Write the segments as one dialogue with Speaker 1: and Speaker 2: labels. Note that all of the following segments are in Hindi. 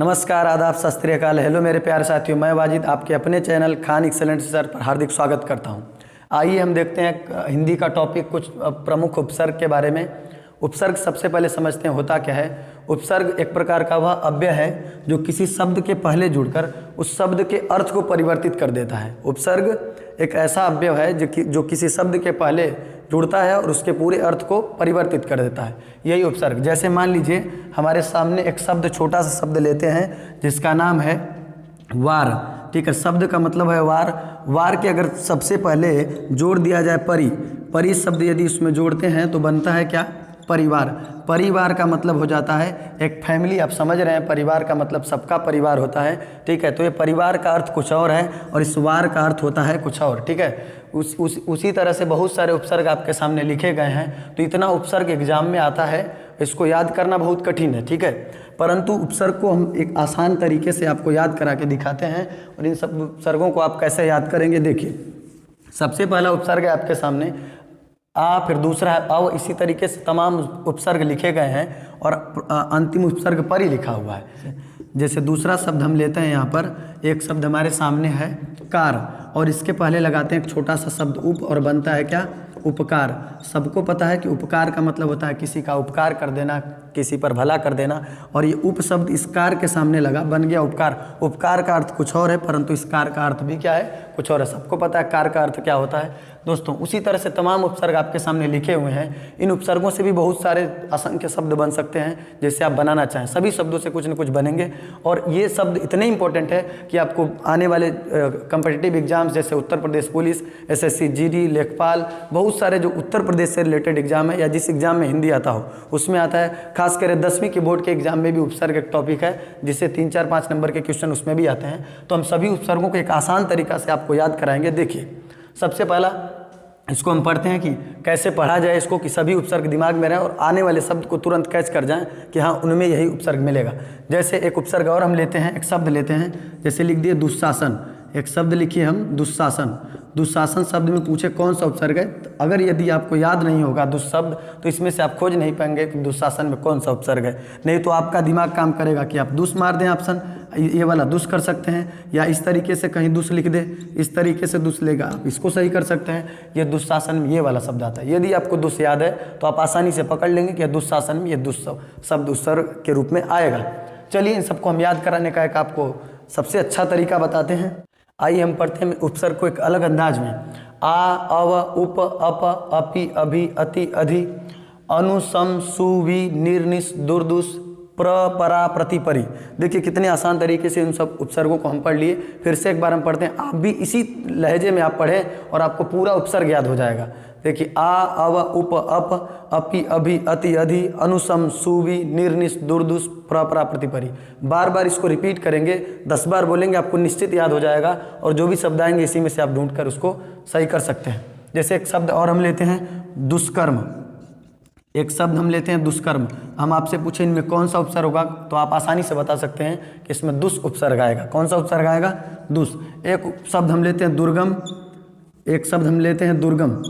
Speaker 1: नमस्कार, आदाब, सत श्री अकाल। हेलो मेरे प्यारे साथियों, मैं वाजिद आपके अपने चैनल खान एक्सेलेंट सर पर हार्दिक स्वागत करता हूं। आइए हम देखते हैं हिंदी का टॉपिक, कुछ प्रमुख उपसर्ग के बारे में। उपसर्ग सबसे पहले समझते हैं होता क्या है। उपसर्ग एक प्रकार का वह अव्यय है जो किसी शब्द के पहले जुड़कर उस शब्द के अर्थ को परिवर्तित कर देता है। उपसर्ग एक ऐसा अव्यय है जो किसी शब्द के पहले जुड़ता है और उसके पूरे अर्थ को परिवर्तित कर देता है, यही उपसर्ग। जैसे मान लीजिए हमारे सामने एक शब्द, छोटा सा शब्द लेते हैं जिसका नाम है वार। ठीक है, शब्द का मतलब है वार। वार के अगर सबसे पहले जोड़ दिया जाए परि शब्द यदि उसमें जोड़ते हैं तो बनता है क्या? परिवार। परिवार का मतलब हो जाता है एक फैमिली। आप समझ रहे हैं, परिवार का मतलब सबका परिवार होता है। ठीक है, तो ये परिवार का अर्थ कुछ और है और इस वार का अर्थ होता है कुछ और। ठीक है, उसी तरह से बहुत सारे उपसर्ग आपके सामने लिखे गए हैं। तो इतना उपसर्ग एग्जाम में आता है, इसको याद करना बहुत कठिन है। ठीक है, परंतु उपसर्ग को हम एक आसान तरीके से आपको याद करा के दिखाते हैं और इन सब उपसर्गों को आप कैसे याद करेंगे देखिए। सबसे पहला उपसर्ग है आपके सामने आ, फिर दूसरा है अव। इसी तरीके से तमाम उपसर्ग लिखे गए हैं और अंतिम उपसर्ग पर ही लिखा हुआ है। जैसे दूसरा शब्द हम लेते हैं, यहाँ पर एक शब्द हमारे सामने है कार और इसके पहले लगाते हैं एक छोटा सा शब्द उप और बनता है क्या? उपकार। सबको पता है कि उपकार का मतलब होता है किसी का उपकार कर देना, किसी पर भला कर देना, और ये उप शब्द इस कार के सामने लगा, बन गया उपकार। उपकार का अर्थ कुछ और है परंतु इस कार का अर्थ भी क्या है? कुछ और है। सबको पता है कार का अर्थ क्या होता है दोस्तों। उसी तरह से तमाम उपसर्ग आपके सामने लिखे हुए हैं। इन उपसर्गों से भी बहुत सारे असंख्य शब्द बन सकते हैं जैसे आप बनाना चाहें। सभी शब्दों से कुछ न कुछ बनेंगे और ये शब्द इतने इंपॉर्टेंट है कि आपको आने वाले कॉम्पिटिटिव एग्जाम्स जैसे Uttar Pradesh police, SSC GD, लेखपाल, बहुत सारे जो उत्तर प्रदेश से रिलेटेड एग्जाम है या जिस एग्जाम में हिंदी आता हो उसमें आता है। खासकर 10वीं के बोर्ड के एग्जाम में भी उपसर्ग एक टॉपिक है जिससे 3, 4, 5 नंबर के क्वेश्चन उसमें भी आते हैं। तो हम सभी उपसर्गों को एक आसान तरीका से आपको याद कराएंगे। देखिए, सबसे पहला इसको हम पढ़ते हैं कि कैसे पढ़ा जाए इसको, कि सभी उपसर्ग दिमाग में रहे और आने वाले शब्द को तुरंत कैच कर जाएं कि हाँ उनमें यही उपसर्ग मिलेगा। जैसे एक उपसर्ग और हम लेते हैं, एक शब्द लेते हैं, जैसे लिख दिए दुशासन। एक शब्द लिखिए हम दुशासन। दुशासन शब्द में पूछे कौन सा उपसर्ग है, तो अगर यदि आपको याद नहीं होगा दुशब्द तो इसमें से आप खोज नहीं पाएंगे कि दुशासन में कौन सा उपसर्ग है। नहीं तो आपका दिमाग काम करेगा कि आप दुश मार दें ऑप्शन, ये वाला दुश कर सकते हैं, या इस तरीके से कहीं दुश लिख दे, इस तरीके से दुश लेगा, आप इसको सही कर सकते हैं। ये दुशासन में ये वाला शब्द आता है। यदि आपको दुश याद है तो आप आसानी से पकड़ लेंगे कि दुशासन में ये दुश शब्द उपसर्ग के रूप में आएगा। चलिए, इन सबको हम याद कराने का एक आपको सबसे अच्छा तरीका बताते हैं। आइए हम पढ़ते हैं उपसर्ग को एक अलग अंदाज में। आ, अव, उप, अप, अपि, अभि, अति, अधि, अनु, सम, सु, वि, निर, निस, दुर, दुस, प्र, परा, प्रति, परि। देखिए कितने आसान तरीके से इन सब उपसर्गों को हम पढ़ लिए। फिर से एक बार हम पढ़ते हैं, आप भी इसी लहजे में आप पढ़ें और आपको पूरा उपसर्ग याद हो जाएगा। देखिए, आ, अव, उप, अप, अपि, अभि, अति, अधि, अनुसम, सुवि, निर्निस, दुर्दुस, प्रपरा, प्रतिपरि। बार बार इसको रिपीट करेंगे, 10 बार बोलेंगे, आपको निश्चित याद हो जाएगा और जो भी शब्द आएंगे इसी में से आप ढूंढ कर उसको सही कर सकते हैं। जैसे एक शब्द और हम लेते हैं दुष्कर्म। एक शब्द हम लेते हैं दुष्कर्म। हम आपसे पूछें इनमें कौन सा उपसर्ग होगा तो आप आसानी से बता सकते हैं कि इसमें दुष् उपसर्ग आएगा। कौन सा उपसर्ग आएगा? दुष्। एक शब्द हम लेते हैं दुर्गम। एक शब्द हम लेते हैं दुर्गम।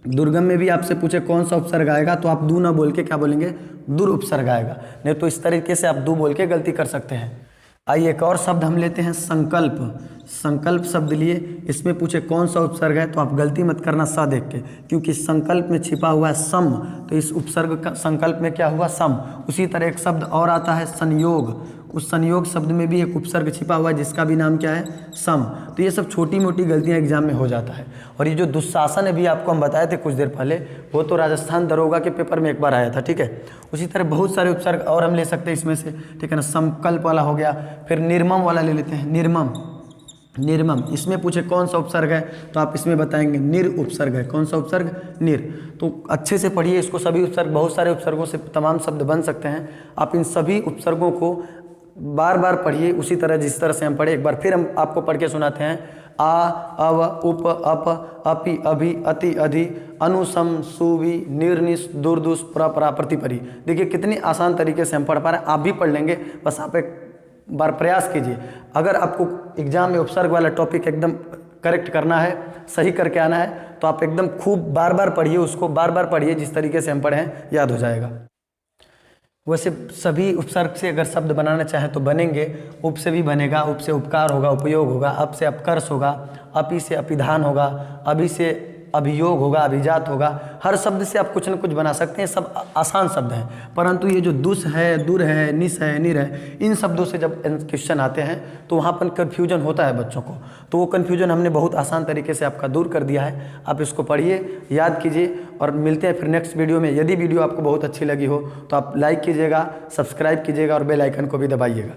Speaker 1: दुर्गम में भी आपसे पूछे कौन सा उपसर्ग आएगा तो आप दू ना बोल के क्या बोलेंगे? दुर उपसर्ग आएगा। नहीं तो इस तरीके से आप दू बोल के गलती कर सकते हैं। आइए एक और शब्द हम लेते हैं संकल्प। संकल्प शब्द लिए, इसमें पूछे कौन सा उपसर्ग है तो आप गलती मत करना सा देख के, क्योंकि संकल्प में छिपा हुआ है सम, तो इस उपसर्ग का संकल्प में क्या हुआ? सम। उसी तरह एक शब्द और आता है संयोग। उस संयोग शब्द में भी एक उपसर्ग छिपा हुआ है जिसका भी नाम क्या है? सम। तो ये सब छोटी मोटी गलतियां एग्जाम में हो जाता है। और ये जो दुशासन अभी आपको हम बताए थे कुछ देर पहले, वो तो राजस्थान दरोगा के पेपर में एक बार आया था। ठीक है, उसी तरह बहुत सारे उपसर्ग और हम ले सकते हैं इसमें से। ठीक है ना, संकल्प वाला हो गया। फिर निर्मम वाला ले लेते हैं, निर्मम। निर्मम, इसमें पूछे कौन सा उपसर्ग है तो आप इसमें बताएंगे निर उपसर्ग है। कौन सा उपसर्ग? निर। तो अच्छे से पढ़िए इसको, सभी उपसर्ग, बहुत सारे उपसर्गों से तमाम शब्द बन सकते हैं। आप इन सभी उपसर्गों को बार बार पढ़िए उसी तरह जिस तरह से हम पढ़े। एक बार फिर हम आपको पढ़ के सुनाते हैं। आ, अव, उप, अप, अपि, अभि, अति, अधि, अनुसम, सुवि, निर्निस, दुर्दुस, प्रपरा, प्रतिपरि। देखिए कितनी आसान तरीके से हम पढ़ पा रहे हैं। आप भी पढ़ लेंगे, बस आप एक बार प्रयास कीजिए। अगर आपको एग्जाम में उपसर्ग वाला टॉपिक एकदम करेक्ट करना है, सही करके आना है, तो आप एकदम खूब बार बार पढ़िए, उसको बार बार पढ़िए, जिस तरीके से हम पढ़े हैं याद हो जाएगा। वैसे सभी उपसर्ग से अगर शब्द बनाना चाहें तो बनेंगे। उप से भी बनेगा, उप से उपकार होगा, उपयोग होगा, अप से अपकर्ष होगा, अपि से अपिधान होगा, अभि से अभियोग होगा, अभिजात होगा। हर शब्द से आप कुछ न कुछ बना सकते हैं, सब आसान शब्द हैं। परंतु ये जो दुस है, दुर है, निस है, निर है, इन शब्दों से जब क्वेश्चन आते हैं तो वहाँ पर कन्फ्यूजन होता है बच्चों को। तो वो कन्फ्यूजन हमने बहुत आसान तरीके से आपका दूर कर दिया है। आप इसको पढ़िए, याद कीजिए और मिलते हैं फिर नेक्स्ट वीडियो में। यदि वीडियो आपको बहुत अच्छी लगी हो तो आप लाइक कीजिएगा, सब्सक्राइब कीजिएगा और बेल आइकन को भी दबाइएगा।